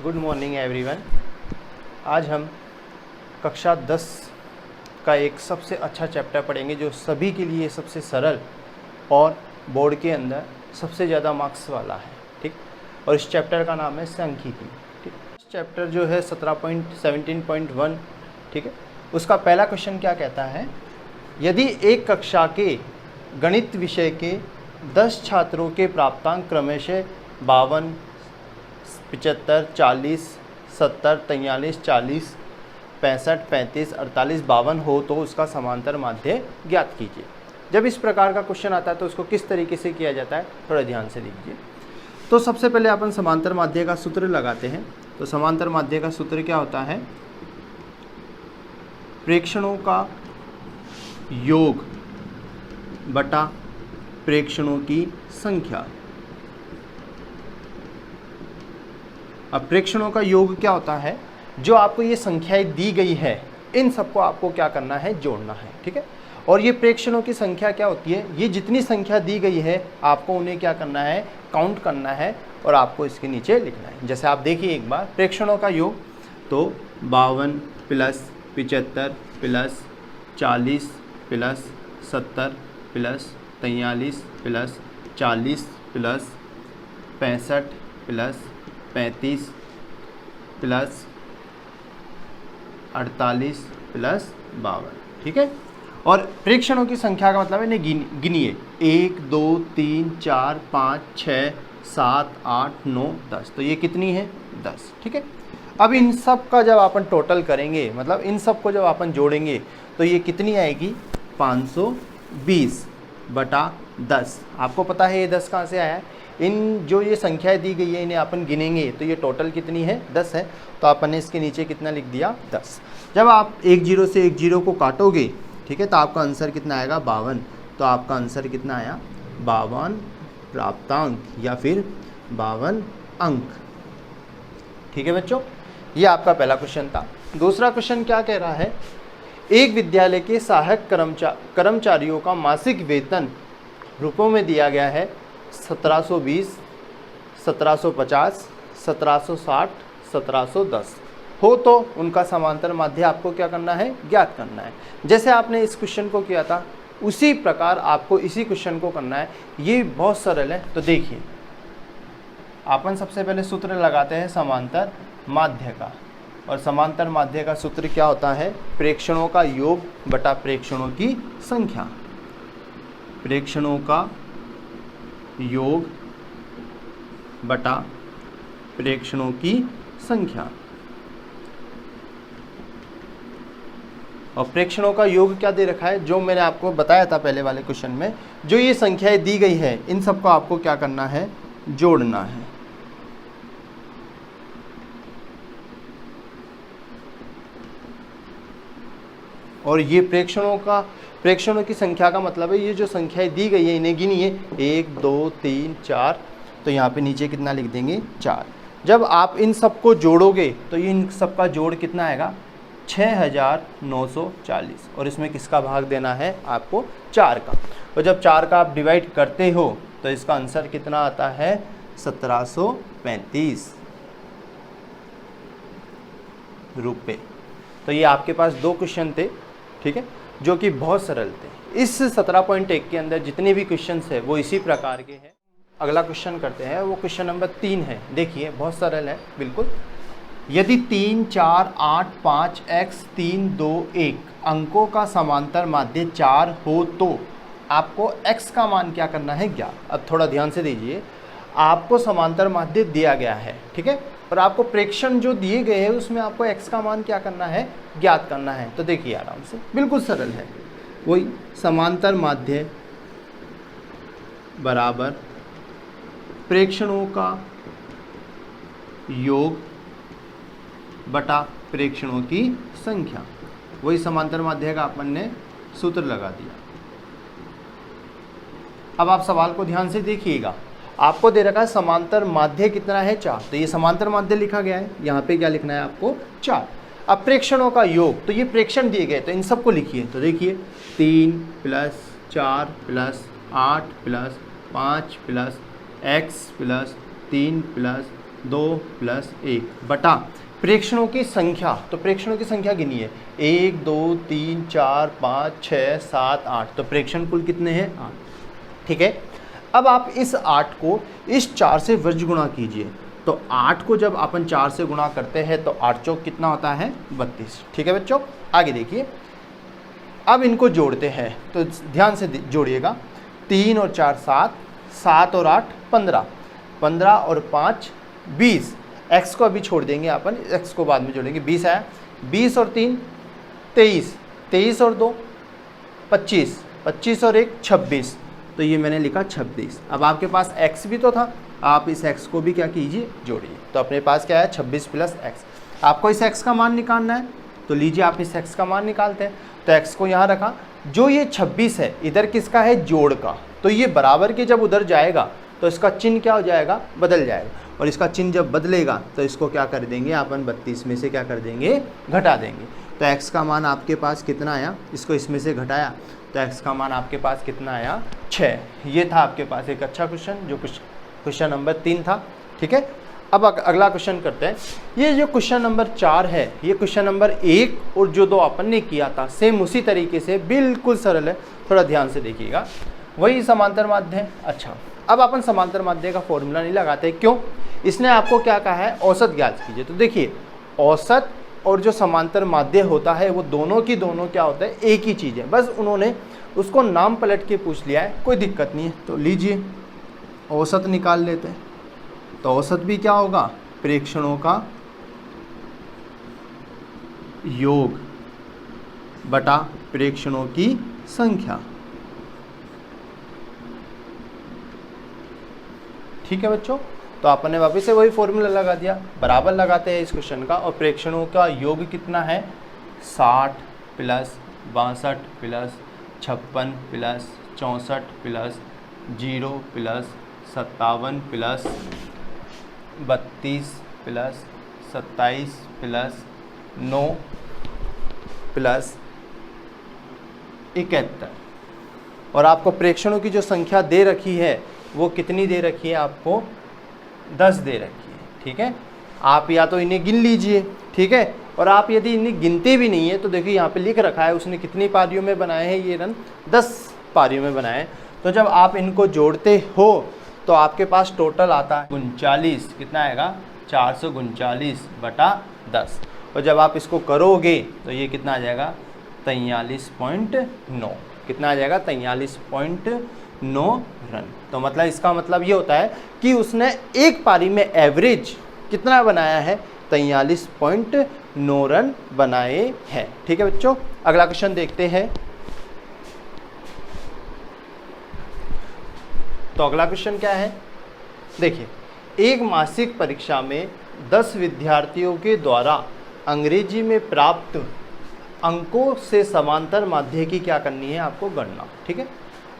Good morning everyone. आज हम कक्षा 10 का एक सबसे अच्छा चैप्टर पढ़ेंगे जो सभी के लिए सबसे सरल और बोर्ड के अंदर सबसे ज़्यादा मार्क्स वाला है। ठीक, और इस चैप्टर का नाम है सांख्यिकी। ठीक, इस चैप्टर जो है 17.17.1, ठीक है, उसका पहला क्वेश्चन क्या कहता है, यदि एक कक्षा के गणित विषय के 10 छात्रों के प्राप्तांक क्रमशः 52, 75, 40, 70, 43, 40, 65, 35, 48, 52 हो तो उसका समांतर माध्य ज्ञात कीजिए। जब इस प्रकार का क्वेश्चन आता है तो उसको किस तरीके से किया जाता है, थोड़ा ध्यान से लीजिए। तो सबसे पहले अपन समांतर माध्य का सूत्र लगाते हैं। तो समांतर माध्य का सूत्र क्या होता है, प्रेक्षणों का योग बटा प्रेक्षणों की संख्या। अब प्रेक्षणों का योग क्या होता है, जो आपको ये संख्याएं दी गई है इन सबको आपको क्या करना है, जोड़ना है। ठीक है, और ये प्रेक्षणों की संख्या क्या होती है, ये जितनी संख्या दी गई है आपको उन्हें क्या करना है, काउंट करना है और आपको इसके नीचे लिखना है। जैसे आप देखिए एक बार प्रेक्षणों का योग, तो 52 plus 75 plus 40 plus 70 plus 43 plus 40 plus 65 plus 35 plus 48 plus 52। ठीक है, और प्रेक्षणों की संख्या का मतलब है गिनिए 1 2 3 4 5 6 7 8 9 10। तो ये कितनी है, 10। ठीक है, अब इन सब का जब अपन टोटल करेंगे, मतलब इन सब को जब अपन जोड़ेंगे तो ये कितनी आएगी, 520 बटा 10। आपको पता है ये 10 कहाँ से आया है, इन जो ये संख्याएं दी गई है इन्हें अपन गिनेंगे तो ये टोटल कितनी है, 10 है। तो अपन ने इसके नीचे कितना लिख दिया, 10। जब आप एक जीरो से एक जीरो को काटोगे, ठीक है, तो आपका आंसर कितना आएगा, 52। तो आपका आंसर कितना आया, 52 प्राप्तांक या फिर 52 अंक। ठीक है बच्चों, ये आपका पहला क्वेश्चन था। दूसरा क्वेश्चन क्या कह रहा है, एक विद्यालय के सहायक कर्मचारियों का मासिक वेतन रुपयों में दिया गया है 1720, 1750, 1760, 1710 हो तो उनका समांतर माध्य आपको क्या करना है, ज्ञात करना है। जैसे आपने इस क्वेश्चन को किया था उसी प्रकार आपको इसी क्वेश्चन को करना है। ये बहुत सरल है। तो देखिए अपन सबसे पहले सूत्र लगाते हैं समांतर माध्य का, और समांतर माध्य का सूत्र क्या होता है, प्रेक्षणों का योग बटा प्रेक्षणों की संख्या। प्रेक्षणों का योग बटा प्रेक्षणों की संख्या। और प्रेक्षणों का योग क्या दे रखा है, जो मैंने आपको बताया था पहले वाले क्वेश्चन में, जो ये संख्याएं दी गई है इन सबको आपको क्या करना है, जोड़ना है। और ये प्रेक्षणों की संख्या का मतलब है ये जो संख्याएं दी गई है इन्हें गिनिए 1 2 3 4। तो यहाँ पे नीचे कितना लिख देंगे, 4। जब आप इन सबको जोड़ोगे तो इन सबका जोड़ कितना आएगा, 6940। और इसमें किसका भाग देना है आपको, 4 का। और जब 4 का आप डिवाइड करते हो तो इसका आंसर कितना आता है, 1735 रुपये। तो ये आपके पास 2 क्वेश्चन थे, ठीक है, जो कि बहुत सरल थे। इस 17.1 के अंदर जितने भी क्वेश्चन है वो इसी प्रकार के हैं। अगला क्वेश्चन करते हैं, वो क्वेश्चन नंबर 3 है। देखिए बहुत सरल है बिल्कुल। यदि 3 4 8 5 x 3 2 1 अंकों का समांतर माध्य 4 हो तो आपको x का मान क्या करना है, ज्ञात। अब थोड़ा ध्यान से दीजिए, आपको समांतर माध्य दिया गया है, ठीक है, और आपको प्रेक्षण जो दिए गए हैं उसमें आपको x का मान क्या करना है, ज्ञात करना है। तो देखिए आराम से, बिल्कुल सरल है। वही समांतर माध्य बराबर प्रेक्षणों का योग बटा प्रेक्षणों की संख्या। वही समांतर माध्य का अपन ने सूत्र लगा दिया। अब आप सवाल को ध्यान से देखिएगा, आपको दे रखा है समांतर माध्य कितना है, 4। तो ये समांतर माध्य लिखा गया है, यहाँ पे क्या लिखना है आपको, 4। अब प्रेक्षणों का योग, तो ये प्रेक्षण दिए गए तो इन सबको लिखिए। तो देखिए 3 plus 4 plus 8 plus 5 plus x plus 3 plus 2 plus 1 बटा प्रेक्षणों की संख्या। तो प्रेक्षणों की संख्या गिनिए 1 2 3 4 5 6 7 8। तो प्रेक्षण कुल कितने हैं 8। ठीक है, अब आप इस 8 को इस 4 से वर्ज गुणा कीजिए। तो 8 को जब अपन 4 से गुणा करते हैं तो 8 चौक कितना होता है 32। ठीक है बच्चों, आगे देखिए, अब इनको जोड़ते हैं तो ध्यान से जोड़िएगा। 3 और 4 7, 7 और 8 15, 15 और 5 20। x को अभी छोड़ देंगे अपन, x को बाद में जोड़ेंगे। 20 आया, 20 और 3 23, 23 और 2 25, 25 और 1 26। तो ये मैंने लिखा 26। अब आपके पास x भी तो था, आप इस x को भी क्या कीजिए जोड़िए। तो अपने पास क्या है 26 प्लस x। आपको इस x का मान निकालना है तो लीजिए आप इस x का मान निकालते हैं। तो x को यहाँ रखा, जो ये 26 है इधर किसका है जोड़ का, तो ये बराबर के जब उधर जाएगा तो इसका चिन्ह क्या हो जाएगा बदल जाएगा। और इसका चिन्ह जब बदलेगा तो इसको क्या कर देंगे अपन 32 में से क्या कर देंगे घटा देंगे। तो x का मान आपके पास कितना आया, इसको इसमें से घटाया तो x का मान आपके पास कितना आया 6। ये था आपके पास एक अच्छा क्वेश्चन, जो क्वेश्चन नंबर 3 था। ठीक है, अब अगला क्वेश्चन करते हैं। ये जो क्वेश्चन नंबर 4 है, ये क्वेश्चन नंबर 1 और जो 2 अपन ने किया था सेम उसी तरीके से, बिल्कुल सरल है, थोड़ा ध्यान से देखिएगा। वही समांतर माध्य है। अच्छा, अब अपन समांतर माध्य का फॉर्मूला नहीं लगाते, क्यों? इसने आपको क्या कहा है औसत ज्ञात कीजिए। तो देखिए, औसत और जो समांतर माध्य होता है वो दोनों की दोनों क्या होता है एक ही चीज़ है, बस उन्होंने उसको नाम पलट के पूछ लिया है, कोई दिक्कत नहीं है। तो लीजिए औसत निकाल लेते हैं। तो औसत भी क्या होगा प्रेक्षणों का योग बटा प्रेक्षणों की संख्या। ठीक है बच्चों, तो आपने वापस से वही फॉर्मूला लगा दिया, बराबर लगाते हैं इस क्वेश्चन का। और प्रेक्षणों का योग कितना है 60 plus 62 plus 56 plus 64 plus 0 plus 57 plus 32 plus 27 plus 9 plus 71। और आपको प्रेक्षणों की जो संख्या दे रखी है वो कितनी दे रखी है, आपको 10 दे रखी है। ठीक है, आप या तो इन्हें गिन लीजिए। ठीक है, और आप यदि इन्हें गिनते भी नहीं है तो देखिए यहाँ पे लिख रखा है उसने कितनी पारियों में बनाए हैं ये रन, 10 पारियों में बनाए हैं। तो जब आप इनको जोड़ते हो तो आपके पास टोटल आता है 39। कितना आएगा 439 बटा 10। और जब आप इसको करोगे तो ये कितना आ जाएगा 43.9। कितना आ जाएगा 43.9 रन। तो मतलब इसका मतलब ये होता है कि उसने एक पारी में एवरेज कितना बनाया है 43.9 रन बनाए हैं। ठीक है बच्चों, अगला क्वेश्चन देखते हैं। तो अगला क्वेश्चन क्या है, देखिए, एक मासिक परीक्षा में 10 विद्यार्थियों के द्वारा अंग्रेजी में प्राप्त अंकों से समांतर माध्य की क्या करनी है आपको गणना। ठीक है,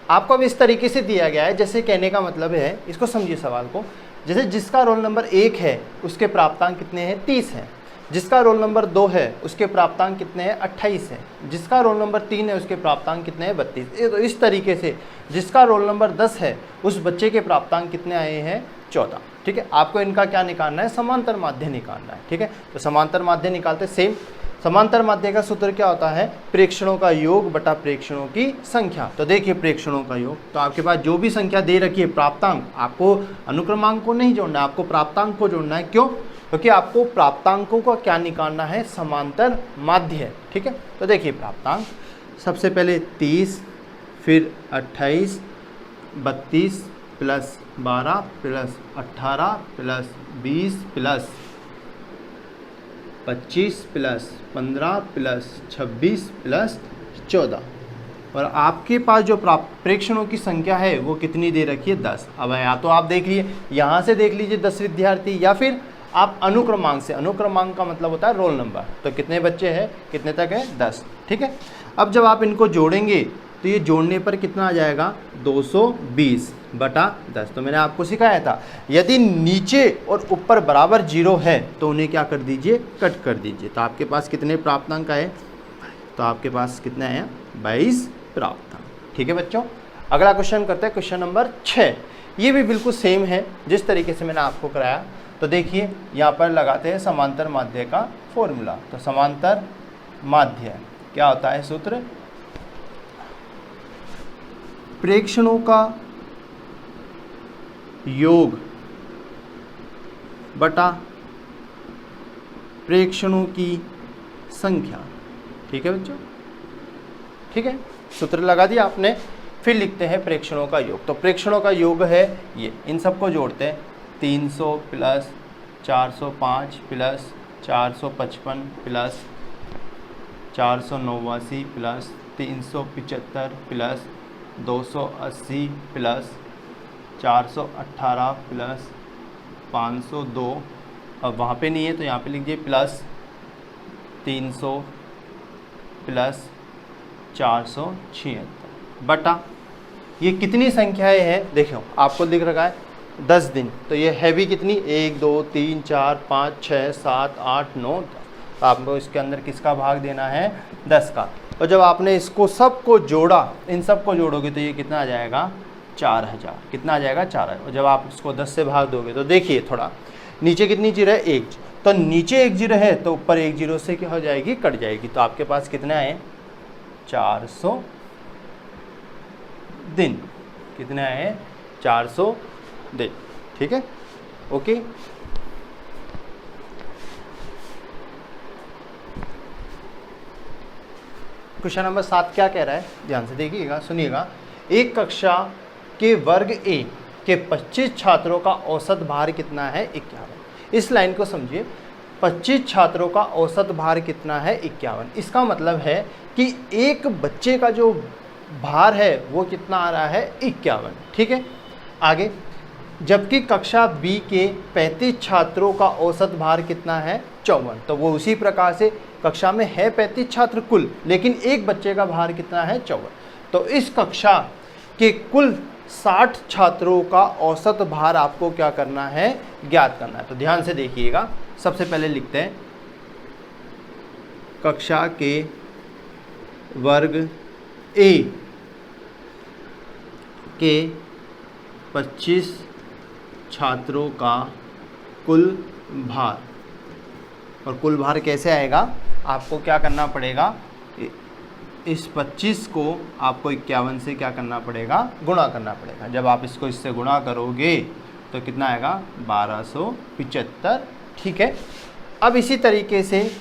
आपको अब इस तरीके से दिया गया है, जैसे कहने का मतलब है, इसको समझिए सवाल को, जैसे जिसका रोल नंबर 1 है उसके प्राप्तांक कितने हैं 30 हैं, जिसका रोल नंबर 2 है उसके प्राप्तांक कितने हैं 28 हैं, जिसका रोल नंबर 3 है उसके प्राप्तांक कितने हैं 32। तो इस तरीके से जिसका रोल नंबर 10 है उस बच्चे के प्राप्तांक कितने आए हैं 14। ठीक है, आपको इनका क्या निकालना है समांतर माध्य निकालना है। ठीक है, तो समांतर माध्य निकालते सेम। समांतर माध्य का सूत्र क्या होता है प्रेक्षणों का योग बटा प्रेक्षणों की संख्या। तो देखिए प्रेक्षणों का योग, तो आपके पास जो भी संख्या दे रखी है प्राप्तांक, आपको अनुक्रमांक को नहीं जोड़ना है, आपको प्राप्तांक को जोड़ना है। क्यों? क्योंकि आपको प्राप्तांकों का क्या निकालना है समांतर माध्य। ठीक है, तो देखिए प्राप्तांक सबसे पहले 30, फिर 28, 32 plus 12 plus 18 plus 20 plus 25 plus 15 plus 26 plus 14। और आपके पास जो प्रेक्षणों की संख्या है वो कितनी दे रखी है 10। अब या तो आप देख लीजिए, यहाँ से देख लीजिए 10 विद्यार्थी, या फिर आप अनुक्रमांक से, अनुक्रमांक का मतलब होता है रोल नंबर, तो कितने बच्चे हैं कितने तक है 10। ठीक है, अब जब आप इनको जोड़ेंगे तो ये जोड़ने पर कितना आ जाएगा 220 बटा 10। तो मैंने आपको सिखाया था यदि नीचे और ऊपर बराबर 0 है तो उन्हें क्या कर दीजिए कट कर दीजिए। तो आपके पास कितने प्राप्तांक आए, तो आपके पास कितने आए 22 प्राप्तांक। ठीक है बच्चों, अगला क्वेश्चन करते हैं क्वेश्चन नंबर 6। ये भी बिल्कुल सेम है जिस तरीके से मैंने आपको कराया। तो देखिए यहाँ पर लगाते हैं समांतर माध्य का फॉर्मूला। तो समांतर माध्य क्या होता है सूत्र, प्रेक्षणों का योग बटा प्रेक्षणों की संख्या। ठीक है बच्चों, ठीक है, सूत्र लगा दिया आपने। फिर लिखते हैं प्रेक्षणों का योग। तो प्रेक्षणों का योग है ये, इन सबको जोड़ते हैं 300 plus 405 plus 455 plus 489 plus 375 plus 280 plus 418 plus 502, अब वहाँ पे नहीं है तो यहाँ पे लिखिए प्लस 300 प्लस 476 बटा ये कितनी संख्याएं हैं, देखो आपको दिख रखा है 10 दिन, तो ये है भी कितनी 1 2 3 4 5 6 7 8 9 10। तो आपको इसके अंदर किसका भाग देना है, 10 का। और जब आपने इसको सबको जोड़ा, इन सबको जोड़ोगे तो ये कितना आ जाएगा 4000। कितना आ जाएगा 4000। और जब आप इसको 10 से भाग दोगे तो देखिए थोड़ा नीचे कितनी जीरो है, 1, तो नीचे 1 जीरो है तो ऊपर 1 जीरो से क्या हो जाएगी, कट जाएगी। तो आपके पास कितना है 400 दिन। कितना है 400 दिन। ठीक है, ओके। क्वेश्चन नंबर 7 क्या कह रहा है, ध्यान से देखिएगा, सुनिएगा। एक कक्षा के वर्ग ए के 25 छात्रों का औसत भार कितना है, 51। इस लाइन को समझिए, 25 छात्रों का औसत भार कितना है, 51। इसका मतलब है कि एक बच्चे का जो भार है वो कितना आ रहा है, 51। ठीक है, आगे, जबकि कक्षा बी के 35 छात्रों का औसत भार कितना है, 54। तो वो उसी प्रकार से कक्षा में है 35 छात्र कुल, लेकिन एक बच्चे का भार कितना है, 54। तो इस कक्षा के कुल 60 छात्रों का औसत भार आपको क्या करना है, ज्ञात करना है। तो ध्यान से देखिएगा, सबसे पहले लिखते हैं कक्षा के वर्ग ए के 25 छात्रों का कुल भार। और कुल भार कैसे आएगा, आपको क्या करना पड़ेगा, इस 25 को आपको 51 से क्या करना पड़ेगा, गुणा करना पड़ेगा। जब आप इसको इससे गुणा करोगे तो कितना आएगा, 1275। ठीक है, अब इसी तरीके से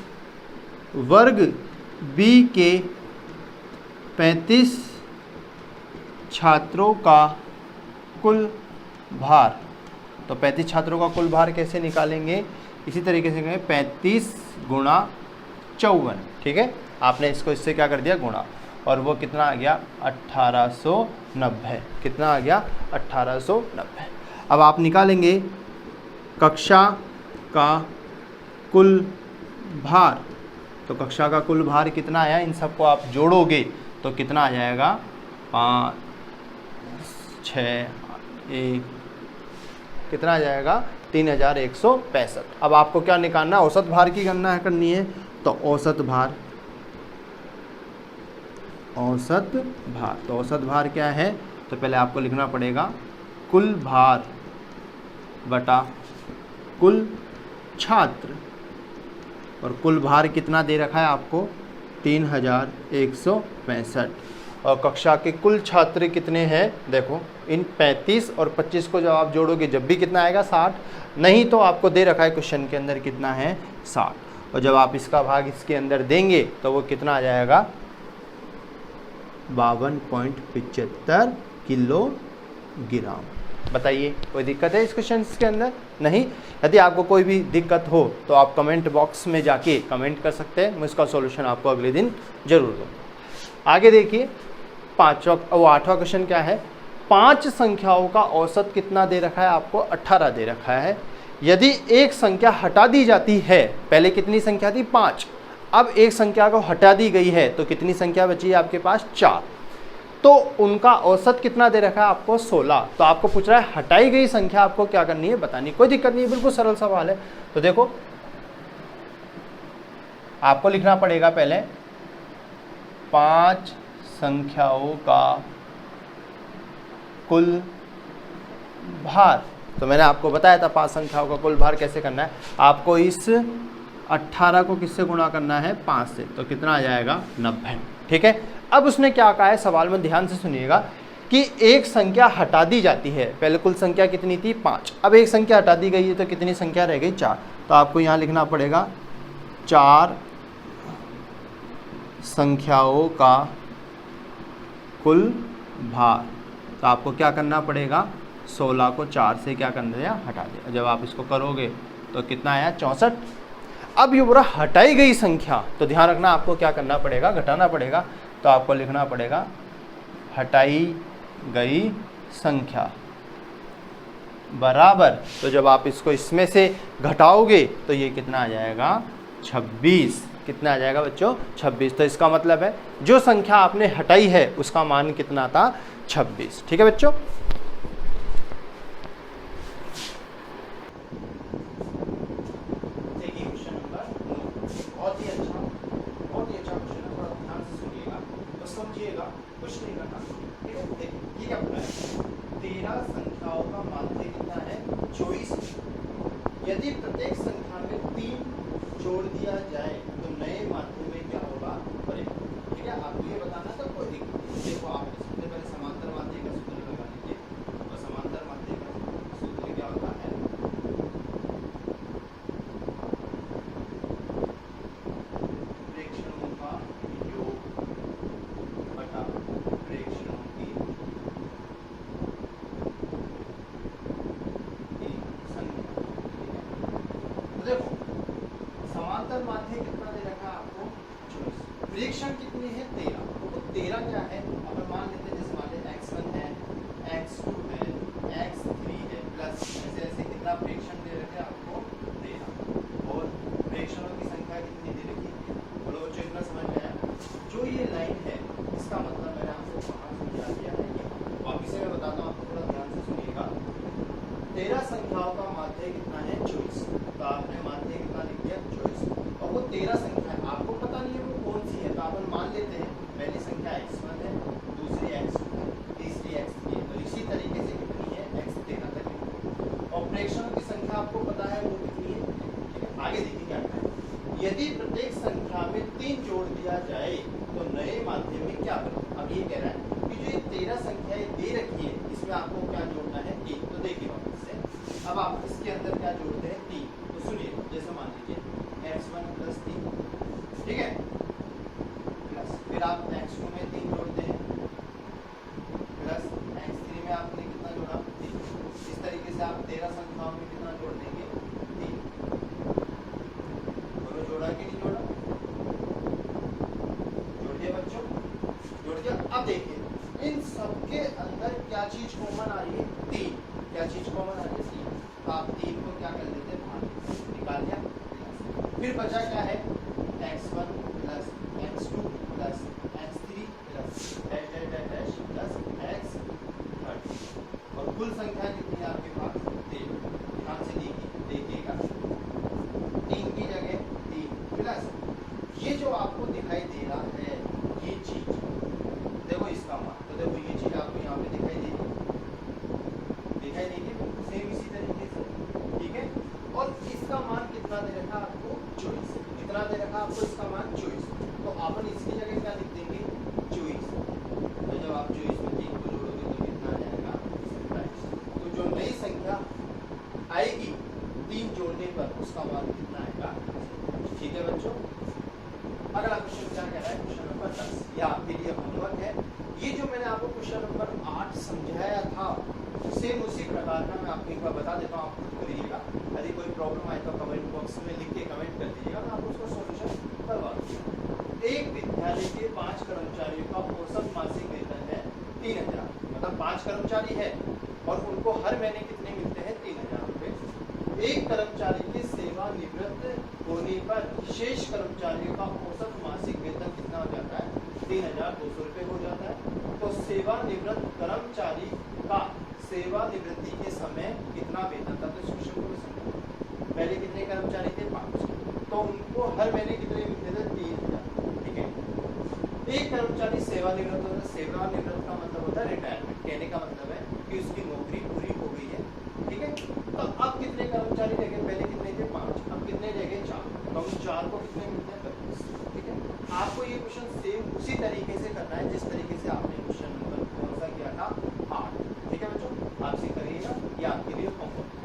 वर्ग बी के 35 छात्रों का कुल भार। तो 35 छात्रों का कुल भार कैसे निकालेंगे, इसी तरीके से कहें 35 गुणा 54। ठीक है, आपने इसको इससे क्या कर दिया, गुणा, और वो कितना आ गया, 1890। कितना आ गया, 1890। अब आप निकालेंगे कक्षा का कुल भार। तो कक्षा का कुल भार कितना आया, इन सबको आप जोड़ोगे तो कितना आ जाएगा, 5 6 1, कितना आ जाएगा, 3165। अब आपको क्या निकालना है, औसत भार की गणना करनी है। तो औसत भार, औसत भार, तो औसत भार क्या है, तो पहले आपको लिखना पड़ेगा कुल भार बटा कुल छात्र। और कुल भार कितना दे रखा है आपको, 3165। और कक्षा के कुल छात्र कितने हैं, देखो इन 35 और 25 को जब आप जोड़ोगे जब भी कितना आएगा, 60। नहीं तो आपको दे रखा है क्वेश्चन के अंदर कितना है, 60। और जब आप इसका भाग इसके अंदर देंगे तो वो कितना आ जाएगा, 52.75 किलोग्राम। बताइए कोई दिक्कत है इस क्वेश्चन के अंदर, नहीं। यदि आपको कोई भी दिक्कत हो तो आप कमेंट बॉक्स में जाके कमेंट कर सकते हैं, मैं इसका सॉल्यूशन आपको अगले दिन जरूर दूँगा। आगे देखिए, 8वां क्वेश्चन क्या है, 5 संख्याओं का औसत कितना दे रखा है आपको, 18 दे रखा है। यदि एक संख्या हटा दी जाती है, पहले कितनी संख्या थी, 5, अब एक संख्या को हटा दी गई है तो कितनी संख्या बची है आपके पास, 4। तो उनका औसत कितना दे रखा है आपको, 16। तो आपको पूछ रहा है हटाई गई संख्या आपको क्या करनी है, बतानी। कोई दिक्कत नहीं है, बिल्कुल सरल सवाल है। तो देखो आपको लिखना पड़ेगा पहले 5 संख्याओं का कुल भार। तो मैंने आपको बताया था 5 संख्याओं का कुल भार कैसे करना है। आपको इस 18 को किससे गुणा करना है 5 से, तो कितना आ जाएगा 90। ठीक है, अब उसने क्या कहा है सवाल में, ध्यान से सुनिएगा कि एक संख्या हटा दी जाती है। पहले कुल संख्या कितनी थी 5, अब एक संख्या हटा दी गई है तो कितनी संख्या रह गई 4। तो आपको यहाँ लिखना पड़ेगा 4 संख्याओं का कुल भार। तो आपको क्या करना पड़ेगा 16 को 4 से क्या करना है हटा दिया। जब आप इसको करोगे तो कितना आया 64। अब ये पूरा हटाई गई संख्या, तो ध्यान रखना आपको क्या करना पड़ेगा घटाना पड़ेगा। तो आपको लिखना पड़ेगा हटाई गई संख्या बराबर, तो जब आप इसको इसमें से घटाओगे तो ये कितना आ जाएगा 26। कितना आ जाएगा बच्चों 26। तो इसका मतलब है जो संख्या आपने हटाई है उसका मान कितना था 26। ठीक है बच्चों, देखिए क्वेश्चन नंबर 9 बहुत ही अच्छा क्वेश्चन है। थोड़ा ध्यान से सुनिएगा तो समझिएगा, कुछ नहीं करना। ठीक है, देखिए क्या बोला है 13 संख्याओं का माध्य कितना है 24। यदि प्रत्येक संख्या में 3 जोड़ दिया जाए तो नए माध्य में क्या होगा पड़ेगा। ठीक है, आपको ये बताना था। कोई देखो आप सबसे पहले समांतर माध्य का सूत्र लगा लीजिए। और समांतर माध्य का सूत्र क्या होता है प्रेक्षणों का योग बटा प्रेक्षणों की संख्या। तो देखो समांतर माध्य कितना दे रखा है आपको 24, प्रेक्षण कितने हैं 13। तो 13 क्या है अपन मान लेते हैं, जैसे मान लेते x1 है, x2 है, x3 है, प्लस ऐसे ऐसे कितना प्रेक्षण दे रखे हैं आपको 13। और प्रेक्षणों की संख्या कितनी दे रखी है। बोलो बच्चों इतना समझ में आया। जो ये लाइन है इसका मतलब मैंने आपको कहाँ समझा दिया है। वापिस से मैं बताता हूँ, आपको थोड़ा ध्यान से सुनिएगा। 13 संख्याओं का माध्य कितना है 24। तो आपने माध्य कितना लिख दिया 24। और वो 13 संख्या आपको पता नहीं है वो कौन सी है, तो अपन मान लेते हैं पहली संख्या x1 है, दूसरी x2 है, तीसरी x3 है। तो इसी तरीके से कितनी है x13 तक। और प्रेक्षणों की संख्या आपको पता है वो कितनी है। ठीक है, आगे देखिए क्या है। यदि प्रत्येक संख्या में 3 जोड़ दिया जाए तो नए माध्य में क्या करें। अब ये कह रहा है कि जो ये 13 संख्याएं दे रखी है इसमें आपको क्या जोड़ना है 3। तो देखिए वापस से अब आप इसके अंदर क्या जोड़ते हैं 3। तो सुनिए, जैसे मान लीजिए x1 प्लस 3, ठीक है, प्लस फिर आप x2 में 3 जोड़ते हैं, प्लस x3 में आपने कितना जोड़ा 3। इस तरीके से आप 13 संख्याओं में कितना जोड़ देंगे 3। बोलो जोड़ा कि नहीं जोड़ा, जोड़ दिया बच्चों, जोड़ दिया। अब देखिए इन सबके अंदर क्या चीज कॉमन आ रही है 3। क्या चीज कॉमन आ रही है 3। तो आप 3 को क्या कर देते हैं बाहर निकाल दिया। फिर बचा क्या है x1 plus x2 plus x3 plus dash dash dash dash plus x30। और कुल संख्या कितनी है आपके पास 3। ध्यान से देखिएगा 3 की जगह 3 प्लस ये जो आपको दिखाई दे रहा है ये चीज, देखो इसका मान। तो देखो ये चीज आपको यहाँ पे दिखाई देगी सेम इसी तरीके से। ठीक है, और इसका मान कितना दे रखा आपको 24। कितना दे रखा आपको इसका मान 24। तो अपन इसकी जगह क्या लिख देंगे 24। तो जब आप 24 में 3 को जोड़ोगे तो कितना आ जाएगा 27। तो जो नई संख्या आएगी 3 जोड़ने पर उसका मान कितना आएगा। ठीक है बच्चों, अगला क्वेश्चन क्या कह रहा है क्वेश्चन नंबर 10। यह आपके लिए होमवर्क है। ये जो मैंने आपको क्वेश्चन नंबर 8 समझाया था सेम उसी प्रकार का मैं आपको एक बार बता देता हूँ, आप खुद करिएगा। यदि कोई प्रॉब्लम आए तो कमेंट बॉक्स में लिख के कमेंट कर दीजिएगा, मैं आपको उसका सॉल्यूशन करवा दूँगा। एक विद्यालय के 5 कर्मचारियों का औसत मासिक वेतन है 3000। मतलब 5 कर्मचारी है और उनको हर महीने कितने मिलते हैं 3000 रुपये। एक कर्मचारी के सेवानिवृत्त होने पर शेष कर्मचारियों का औसत मासिक वेतन कितना हो जाता है 3200 रुपये हो जाता है। तो सेवानिवृत्त कर्मचारी का सेवानिवृत्ति के समय कितना वेतन था। तो इस क्वेश्चन को मैं समझा, पहले कितने कर्मचारी थे 5, तो उनको हर महीने कितने मिलते थे 3000। ठीक है, एक कर्मचारी सेवानिवृत्त होता है। सेवानिवृत्त का मतलब होता है रिटायरमेंट। कहने का मतलब है कि उसकी नौकरी पूरी हो गई है। ठीक ठीक है। तो अब कितने कर्मचारी रह गए, पहले कितने थे 5, अब कितने रह गए 4, तो हम 4 को कितने मिलते हैं 25। ठीक है, आपको ये क्वेश्चन सेम उसी तरीके से करना है जिस तरीके से आपने क्वेश्चन नंबर कौन सा किया था 8। ठीक है बच्चों, आप इसे करिएगा, ये आपके लिए होमवर्क।